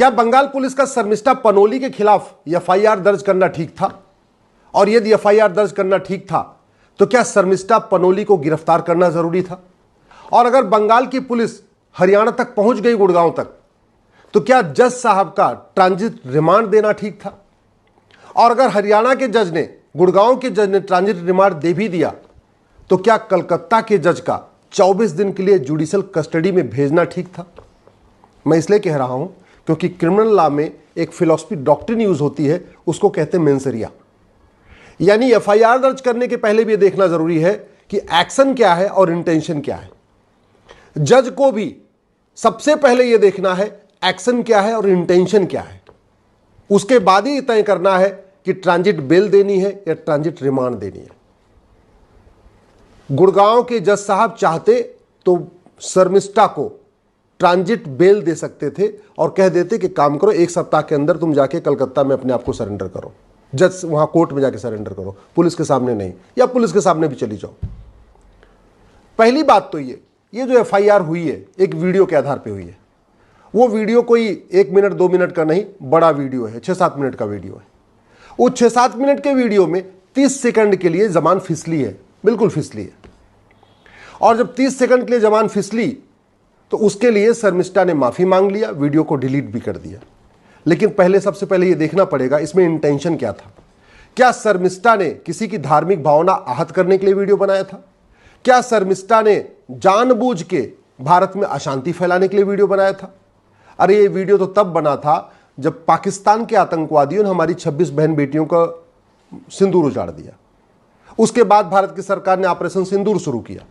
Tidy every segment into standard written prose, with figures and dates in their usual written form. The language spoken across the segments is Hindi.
क्या बंगाल पुलिस का शर्मिष्ठा पनोली के खिलाफ एफआईआर दर्ज करना ठीक था? और यदि एफआईआर दर्ज करना ठीक था तो क्या शर्मिष्ठा पनोली को गिरफ्तार करना जरूरी था? और अगर बंगाल की पुलिस हरियाणा तक पहुंच गई, गुड़गांव तक, तो क्या जज साहब का ट्रांजिट रिमांड देना ठीक था? और अगर हरियाणा के जज ने, गुड़गांव के जज ने ट्रांजिट रिमांड दे भी दिया तो क्या कलकत्ता के जज का 24 दिन के लिए जुडिशियल कस्टडी में भेजना ठीक था? मैं इसलिए कह रहा हूं क्योंकि क्रिमिनल लॉ में एक फिलॉसफी डॉक्ट्रिन यूज होती है, उसको कहते हैं मेंसरिया। यानी एफआईआर दर्ज करने के पहले भी देखना जरूरी है कि एक्शन क्या है और इंटेंशन क्या है। जज को भी सबसे पहले यह देखना है एक्शन क्या है और इंटेंशन क्या है, उसके बाद ही तय करना है कि ट्रांजिट बेल देनी है या ट्रांजिट रिमांड देनी है। गुड़गांव के जज साहब चाहते तो शर्मिष्ठा को ट्रांजिट बेल दे सकते थे और कह देते कि काम करो, 1 सप्ताह के अंदर तुम जाके कलकत्ता में अपने आप को सरेंडर करो, जज वहां कोर्ट में जाके सरेंडर करो, पुलिस के सामने नहीं, या पुलिस के सामने भी चली जाओ। पहली बात तो ये जो एफआईआर हुई है एक वीडियो के आधार पे हुई है। वो वीडियो कोई 1 मिनट 2 मिनट का नहीं, बड़ा वीडियो है, 6-7 मिनट का वीडियो है। वो 6-7 मिनट के वीडियो में 30 सेकंड के लिए जबान फिसली है, बिल्कुल फिसली है। और जब 30 सेकंड के लिए जबान फिसली तो उसके लिए शर्मिष्ठा ने माफी मांग लिया, वीडियो को डिलीट भी कर दिया। लेकिन सबसे पहले यह देखना पड़ेगा इसमें इंटेंशन क्या था। क्या शर्मिष्ठा ने किसी की धार्मिक भावना आहत करने के लिए वीडियो बनाया था? क्या शर्मिष्ठा ने जानबूझ के भारत में अशांति फैलाने के लिए वीडियो बनाया था? अरे ये वीडियो तो तब बना था जब पाकिस्तान के आतंकवादियों ने हमारी 26 बहन बेटियों का सिंदूर उजाड़ दिया। उसके बाद भारत की सरकार ने ऑपरेशन सिंदूर शुरू किया।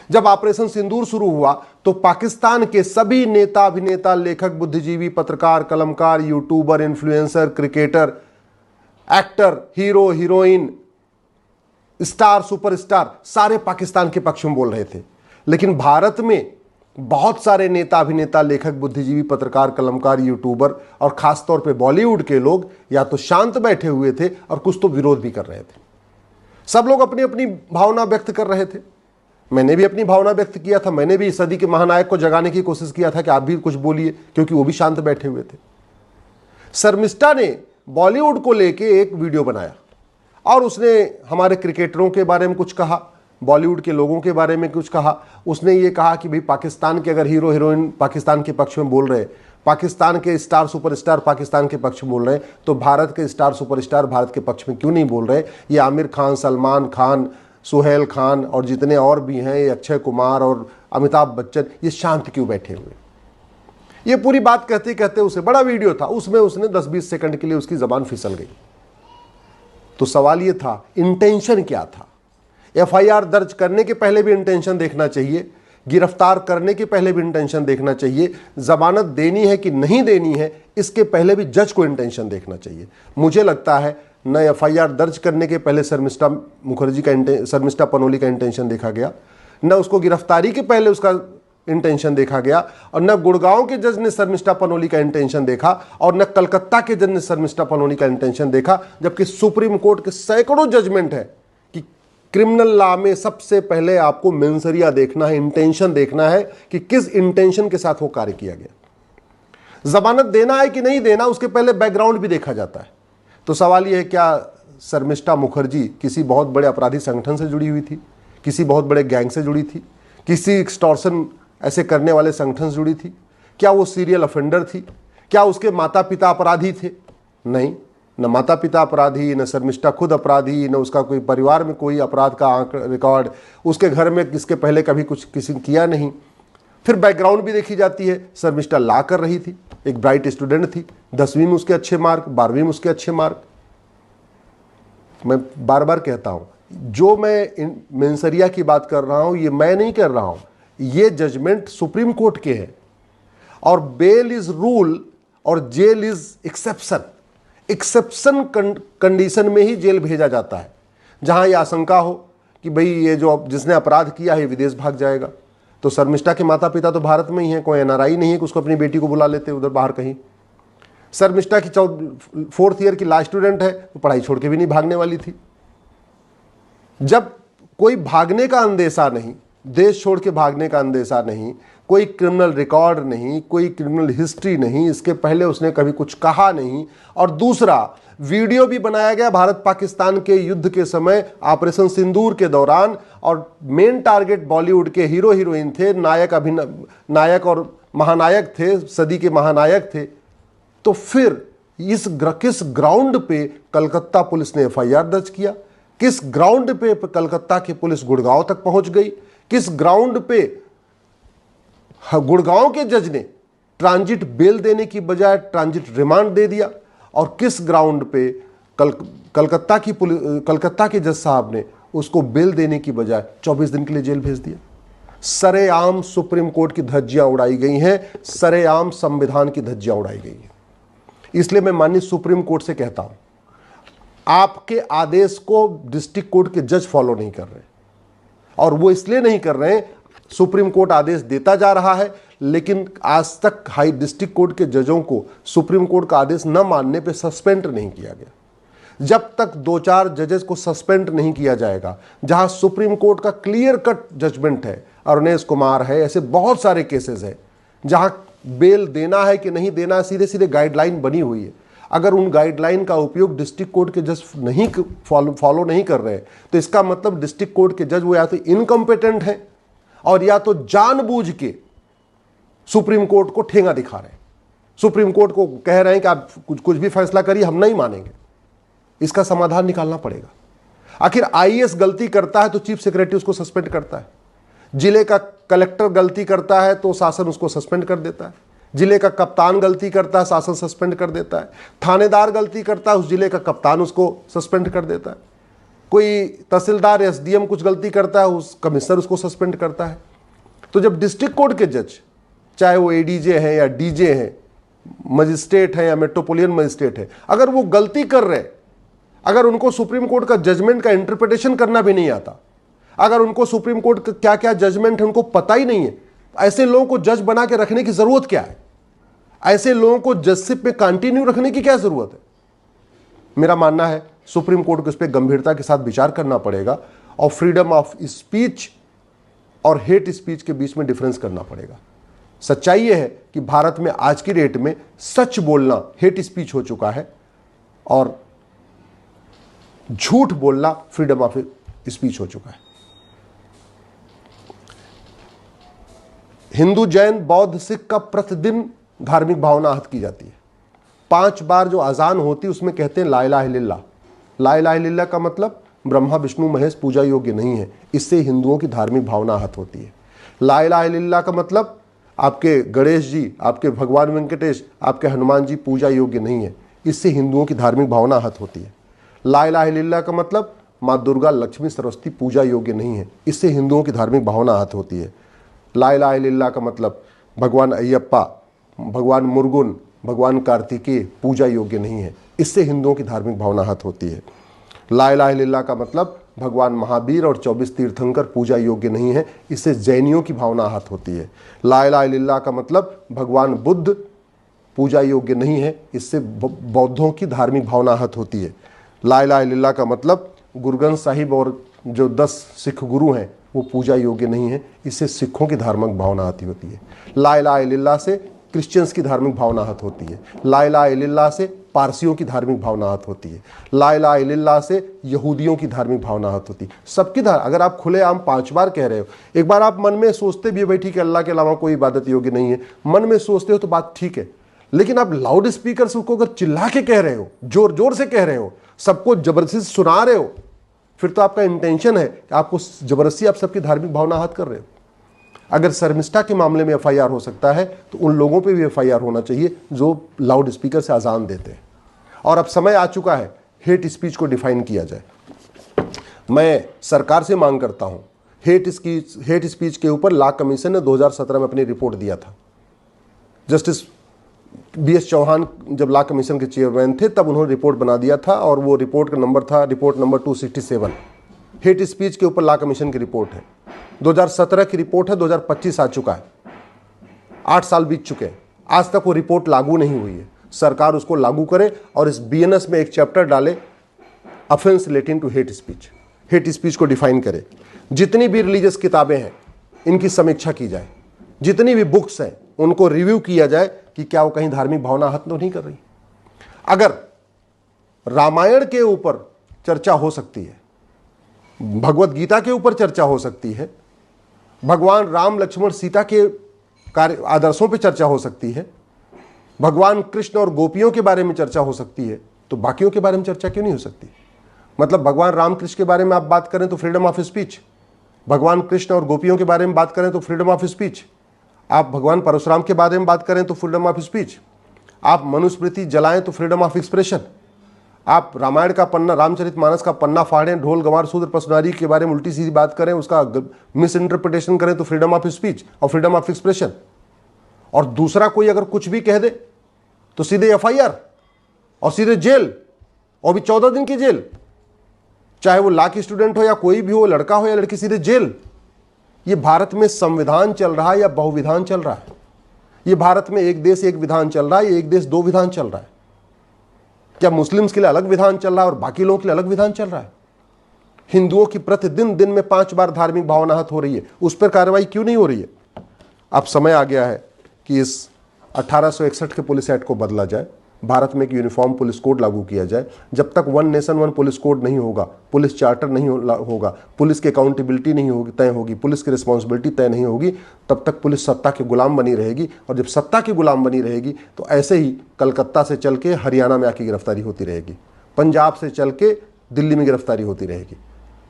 जब ऑपरेशन सिंदूर शुरू हुआ तो पाकिस्तान के सभी नेता, अभिनेता, लेखक, बुद्धिजीवी, पत्रकार, कलमकार, YouTuber, influencer, cricketer, actor, hero, heroine, star, superstar, सारे पाकिस्तान के पक्ष में बोल रहे थे। लेकिन भारत में बहुत सारे नेता, अभिनेता, लेखक, बुद्धिजीवी, पत्रकार, कलमकार, यूट्यूबर और खासतौर पे बॉलीवुड के लोग या तो शांत बैठे हुए थे और कुछ तो विरोध भी कर रहे थे। सब लोग अपनी अपनी भावना व्यक्त कर रहे थे। मैंने भी अपनी भावना व्यक्त किया था। मैंने भी इस सदी के महानायक को जगाने की कोशिश किया था कि आप भी कुछ बोलिए, क्योंकि वो भी शांत बैठे हुए थे। शर्मिष्ठा ने बॉलीवुड को लेके एक वीडियो बनाया और उसने हमारे क्रिकेटरों के बारे में कुछ कहा, बॉलीवुड के लोगों के बारे में कुछ कहा। उसने ये कहा कि भाई पाकिस्तान के अगर हीरो हीरोइन पाकिस्तान के पक्ष में बोल रहे, पाकिस्तान के स्टार सुपरस्टार पाकिस्तान के पक्ष में बोल रहे हैं, तो भारत के स्टार सुपरस्टार भारत के पक्ष में क्यों नहीं बोल रहे? ये आमिर खान, सलमान खान, सुहेल खान और जितने और भी हैं, ये अक्षय कुमार और अमिताभ बच्चन, ये शांत क्यों बैठे हुए? ये पूरी बात कहते कहते उसे बड़ा वीडियो था, उसमें उसने 10-20 सेकंड के लिए उसकी जबान फिसल गई। तो सवाल ये था इंटेंशन क्या था? एफआईआर दर्ज करने के पहले भी इंटेंशन देखना चाहिए, गिरफ्तार करने के पहले भी इंटेंशन देखना चाहिए, जमानत देनी है कि नहीं देनी है इसके पहले भी जज को इंटेंशन देखना चाहिए। मुझे लगता है न एफआईआर दर्ज करने के पहले शर्मिष्ठा पनोली का इंटेंशन देखा गया, न उसको गिरफ्तारी के पहले उसका इंटेंशन देखा गया, और न गुड़गांव के जज ने शर्मिष्ठा पनोली का इंटेंशन देखा, और न कलकत्ता के जज ने शर्मिष्ठा पनोली का इंटेंशन देखा। जबकि सुप्रीम कोर्ट के सैकड़ों जजमेंट है कि क्रिमिनल लॉ में सबसे पहले आपको मेंसरिया देखना है, इंटेंशन देखना है कि किस इंटेंशन के साथ वो कार्य किया गया। जमानत देना है कि नहीं देना, उसके पहले बैकग्राउंड भी देखा जाता है। तो सवाल यह है, क्या शर्मिष्ठा मुखर्जी किसी बहुत बड़े अपराधी संगठन से जुड़ी हुई थी, किसी बहुत बड़े गैंग से जुड़ी थी, किसी एक्सटॉर्शन ऐसे करने वाले संगठन से जुड़ी थी? क्या वो सीरियल ऑफेंडर थी? क्या उसके माता पिता अपराधी थे? नहीं, न माता पिता अपराधी, न शर्मिष्ठा खुद अपराधी, न उसका कोई परिवार में कोई अपराध का रिकॉर्ड, उसके घर में इसके पहले कभी कुछ किसी ने किया नहीं। फिर बैकग्राउंड भी देखी जाती है। शर्मिष्ठा लॉ कर रही थी, एक ब्राइट स्टूडेंट थी, 10वीं में उसके अच्छे मार्क, 12वीं में उसके अच्छे मार्क। मैं बार बार कहता हूं, जो मैं मेंसरिया की बात कर रहा हूं ये मैं नहीं कर रहा हूं, ये जजमेंट सुप्रीम कोर्ट के है। और बेल इज रूल और jail is exception. Exception condition में ही जेल भेजा जाता है, जहां यह आशंका हो कि भाई ये जो जिसने अपराध किया है विदेश भाग जाएगा। तो शर्मिष्ठा के माता पिता तो भारत में ही हैं, कोई एनआरआई नहीं है कि उसको अपनी बेटी को बुला लेते उधर बाहर कहीं। शर्मिष्ठा की 4th ईयर की लॉ स्टूडेंट है, तो पढ़ाई छोड़ के भी नहीं भागने वाली थी। जब कोई भागने का अंदेशा नहीं, देश छोड़ के भागने का अंदेशा नहीं, कोई क्रिमिनल रिकॉर्ड नहीं, कोई क्रिमिनल हिस्ट्री नहीं, इसके पहले उसने कभी कुछ कहा नहीं। और दूसरा, वीडियो भी बनाया गया भारत पाकिस्तान के युद्ध के समय, ऑपरेशन सिंदूर के दौरान, और मेन टारगेट बॉलीवुड के हीरो हीरोइन थे, नायक और महानायक थे, सदी के महानायक थे। तो फिर किस ग्राउंड पे कलकत्ता पुलिस ने एफआईआर दर्ज किया? किस ग्राउंड पे कलकत्ता की पुलिस गुड़गांव तक पहुंच गई? किस ग्राउंड पे गुड़गांव के जज ने ट्रांजिट बेल देने की बजाय ट्रांजिट रिमांड दे दिया? और किस ग्राउंड पे कलकत्ता के जज साहब ने उसको बेल देने की बजाय 24 दिन के लिए जेल भेज दिया? सरेआम सुप्रीम कोर्ट की धज्जियां उड़ाई गई हैं, सरेआम संविधान की धज्जियां उड़ाई गई हैं। इसलिए मैं माननीय सुप्रीम कोर्ट से कहता हूं, आपके आदेश को डिस्ट्रिक्ट कोर्ट के जज फॉलो नहीं कर रहे, और वो इसलिए नहीं कर रहे हैं, सुप्रीम कोर्ट आदेश देता जा रहा है, लेकिन आज तक हाई डिस्ट्रिक्ट कोर्ट के जजों को सुप्रीम कोर्ट का आदेश न मानने पे सस्पेंड नहीं किया गया। जब तक 2-4 जजेस को सस्पेंड नहीं किया जाएगा, जहां सुप्रीम कोर्ट का क्लियर कट जजमेंट है, अरुणेश कुमार है, ऐसे बहुत सारे केसेस हैं जहां बेल देना है कि नहीं देना है, सीधे सीधे गाइडलाइन बनी हुई है। अगर उन गाइडलाइन का उपयोग डिस्ट्रिक्ट कोर्ट के जज नहीं फॉलो नहीं कर रहे, तो इसका मतलब डिस्ट्रिक्ट कोर्ट के जज वो या तो इनकम्पिटेंट हैं, और या तो जानबूझ के सुप्रीम कोर्ट को ठेंगा दिखा रहे हैं, सुप्रीम कोर्ट को कह रहे हैं कि आप कुछ भी फैसला करिए, हम नहीं मानेंगे। इसका समाधान निकालना पड़ेगा। आखिर आईएएस गलती करता है तो चीफ सेक्रेटरी उसको सस्पेंड करता है, जिले का कलेक्टर गलती करता है तो शासन उसको सस्पेंड कर देता है, जिले का कप्तान गलती करता है शासन सस्पेंड कर देता है, थानेदार गलती करता है उस जिले का कप्तान उसको सस्पेंड कर देता है, कोई तहसीलदार एसडीएम कुछ गलती करता है उस कमिश्नर उसको सस्पेंड करता है। तो जब डिस्ट्रिक्ट कोर्ट के जज, चाहे वो एडीजे हैं या डीजे हैं, मजिस्ट्रेट है या मेट्रोपोलियन मजिस्ट्रेट है, अगर वो गलती कर रहे, अगर उनको सुप्रीम कोर्ट का जजमेंट का इंटरप्रिटेशन करना भी नहीं आता, अगर उनको सुप्रीम कोर्ट का क्या क्या जजमेंट है उनको पता ही नहीं है, ऐसे लोगों को जज बना के रखने की जरूरत क्या है? ऐसे लोगों को जजशिप में कंटिन्यू रखने की क्या जरूरत है? मेरा मानना है सुप्रीम कोर्ट को इस पर गंभीरता के साथ विचार करना पड़ेगा, और फ्रीडम ऑफ स्पीच और हेट स्पीच के बीच में डिफरेंस करना पड़ेगा। सच्चाई यह है कि भारत में आज की डेट में सच बोलना हेट स्पीच हो चुका है, और झूठ बोलना फ्रीडम ऑफ स्पीच हो चुका है। हिंदू, जैन, बौद्ध, सिख का प्रतिदिन धार्मिक भावना आहत की जाती है। 5 बार जो अजान होती है उसमें कहते हैं ला इलाहा इल्लल्लाह। ला इलाहा इल्लल्लाह का मतलब ब्रह्मा विष्णु महेश पूजा योग्य नहीं है, इससे हिंदुओं की धार्मिक भावना आहत होती है। ला इलाहा इल्लल्लाह का मतलब आपके गणेश जी, आपके भगवान वेंकटेश, आपके हनुमान जी पूजा योग्य नहीं है, इससे हिंदुओं की धार्मिक भावना आहत होती है। ला इलाहा इल्लल्लाह का मतलब माँ दुर्गा, लक्ष्मी, सरस्वती पूजा योग्य नहीं है, इससे हिंदुओं की धार्मिक भावना आहत होती है। ला इलाहा इल्लल्लाह का मतलब भगवान अयप्पा, भगवान मुर्गुन, भगवान कार्तिकेय पूजा योग्य नहीं है, इससे हिंदुओं की धार्मिक भावना आहत होती है। ला इलाहा इल्लल्लाह का मतलब भगवान महावीर और 24 तीर्थंकर पूजा योग्य नहीं है, इससे जैनियों की भावना आहत होती है। ला इलाहा इल्लल्लाह का मतलब भगवान बुद्ध पूजा योग्य नहीं है, इससे बौद्धों की धार्मिक भावना आहत होती है। ला इलाहा इल्लल्लाह का मतलब गुरु ग्रंथ साहिब और जो 10 सिख गुरु हैं वो पूजा योग्य नहीं है, इससे सिखों की धार्मिक भावना आती होती है। ला इलाहा इल्लल्लाह से क्रिश्चियंस की धार्मिक भावना आहत होती है। ला इलाहा इल्लल्लाह से पारसियों की धार्मिक भावना आहत होती है। ला इलाहा इल्लल्लाह से यहूदियों की धार्मिक भावना आहत होती है। सबकी अगर आप खुलेआम 5 बार कह रहे हो, एक बार आप मन में सोचते भी हो भाई ठीक है अल्लाह के अलावा कोई इबादत योग्य नहीं है, मन में सोचते हो तो बात ठीक है, लेकिन आप लाउड स्पीकर से उसको अगर चिल्ला के कह रहे हो, जोर जोर से कह रहे हो, सबको जबरदस्ती सुना रहे हो, फिर तो आपका इंटेंशन है कि आपको जबरदस्ती आप सबकी धार्मिक भावना आहत कर रहे हो। अगर शर्मिष्ठा के मामले में एफआईआर हो सकता है तो उन लोगों पे भी एफआईआर होना चाहिए जो लाउड स्पीकर से अजान देते हैं। और अब समय आ चुका है हेट स्पीच को डिफाइन किया जाए। मैं सरकार से मांग करता हूं, हेट स्पीच के ऊपर लॉ कमीशन ने 2017 में अपनी रिपोर्ट दिया था। जस्टिस BS चौहान जब लॉ कमीशन के चेयरमैन थे तब उन्होंने रिपोर्ट बना दिया था, और वो रिपोर्ट का नंबर था रिपोर्ट नंबर 267। हेट स्पीच के ऊपर लॉ कमीशन की रिपोर्ट है। 2017 की रिपोर्ट है, 2025 आ चुका है, 8 साल बीत चुके हैं, आज तक वो रिपोर्ट लागू नहीं हुई है। सरकार उसको लागू करे और इस BNS में एक चैप्टर डाले offence relating to hate speech, hate speech को डिफाइन करे। जितनी भी रिलीजियस किताबें हैं इनकी समीक्षा की जाए, जितनी भी बुक्स हैं उनको रिव्यू किया जाए कि क्या वो कहीं धार्मिक भावना हत तो नहीं कर रही। अगर रामायण के ऊपर चर्चा हो सकती है, भगवत गीता के ऊपर चर्चा हो सकती है, भगवान राम लक्ष्मण सीता के कार्य आदर्शों पर चर्चा हो सकती है, भगवान कृष्ण और गोपियों के बारे में चर्चा हो सकती है, तो बाकियों के बारे में चर्चा क्यों नहीं हो सकती? मतलब भगवान रामकृष्ण के बारे में आप बात करें तो फ्रीडम ऑफ स्पीच, भगवान कृष्ण और गोपियों के बारे में बात करें तो फ्रीडम ऑफ स्पीच, आप भगवान परशुराम के बारे में बात करें तो फ्रीडम ऑफ स्पीच, आप मनुस्मृति जलाएं तो फ्रीडम ऑफ एक्सप्रेशन, आप रामायण का पन्ना, रामचरितमानस का पन्ना फाड़ें, ढोल गंवार शूद्र पसनारी के बारे में उल्टी सीधी बात करें, उसका मिस इंटरप्रिटेशन करें तो फ्रीडम ऑफ स्पीच और फ्रीडम ऑफ एक्सप्रेशन। और दूसरा कोई अगर कुछ भी कह दे तो सीधे एफआईआर और सीधे जेल, और भी 14 दिन की जेल, चाहे वो लॉ की स्टूडेंट हो या कोई भी हो, लड़का हो या लड़की, सीधे जेल। ये भारत में संविधान चल रहा है या बहुविधान चल रहा है? ये भारत में एक देश एक विधान चल रहा है या एक देश दो विधान चल रहा है? क्या मुस्लिम्स के लिए अलग विधान चल रहा है और बाकी लोगों के लिए अलग विधान चल रहा है? हिंदुओं की प्रतिदिन दिन में 5 बार धार्मिक भावना हत हो रही है, उस पर कार्रवाई क्यों नहीं हो रही है? अब समय आ गया है कि इस 1861 के पुलिस एक्ट को बदला जाए, भारत में एक यूनिफॉर्म पुलिस कोड लागू किया जाए। जब तक one nation one police code नहीं होगा, पुलिस चार्टर नहीं होगा, पुलिस की अकाउंटेबिलिटी नहीं होगी, तय होगी, पुलिस की रिस्पॉन्सिबिलिटी तय नहीं होगी, तब तक पुलिस सत्ता के गुलाम बनी रहेगी। और जब सत्ता की गुलाम बनी रहेगी तो ऐसे ही कलकत्ता से चल के हरियाणा में आके गिरफ्तारी होती रहेगी, पंजाब से चल के दिल्ली में गिरफ्तारी होती रहेगी,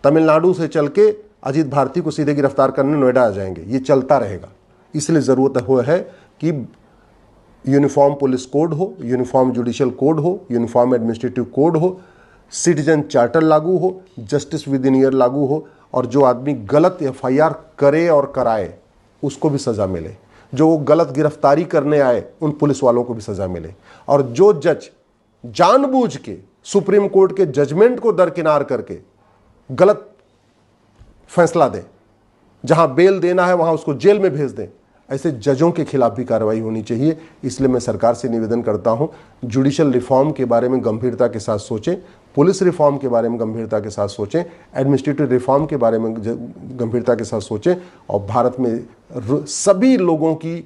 तमिलनाडु से चल के अजीत भारती को सीधे गिरफ्तार करने नोएडा आ जाएंगे। ये चलता रहेगा। इसलिए ज़रूरत है कि यूनिफॉर्म पुलिस कोड हो, यूनिफॉर्म जुडिशियल कोड हो, यूनिफॉर्म एडमिनिस्ट्रेटिव कोड हो, सिटीजन चार्टर लागू हो, जस्टिस विद इन ईयर लागू हो, और जो आदमी गलत एफआईआर करे और कराए उसको भी सज़ा मिले, जो गलत गिरफ्तारी करने आए उन पुलिस वालों को भी सज़ा मिले, और जो जज जानबूझ के सुप्रीम कोर्ट के जजमेंट को दरकिनार करके गलत फैसला दे, जहां बेल देना है वहां उसको जेल में भेज दें, ऐसे जजों के खिलाफ भी कार्रवाई होनी चाहिए। इसलिए मैं सरकार से निवेदन करता हूं, जुडिशियल रिफॉर्म के बारे में गंभीरता के साथ सोचें, पुलिस रिफॉर्म के बारे में गंभीरता के साथ सोचें, एडमिनिस्ट्रेटिव रिफॉर्म के बारे में गंभीरता के साथ सोचें, और भारत में सभी लोगों की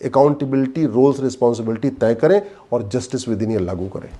अकाउंटेबिलिटी, रोल्स, रिस्पॉन्सिबिलिटी तय करें और जस्टिस विद इन ईयर लागू करें।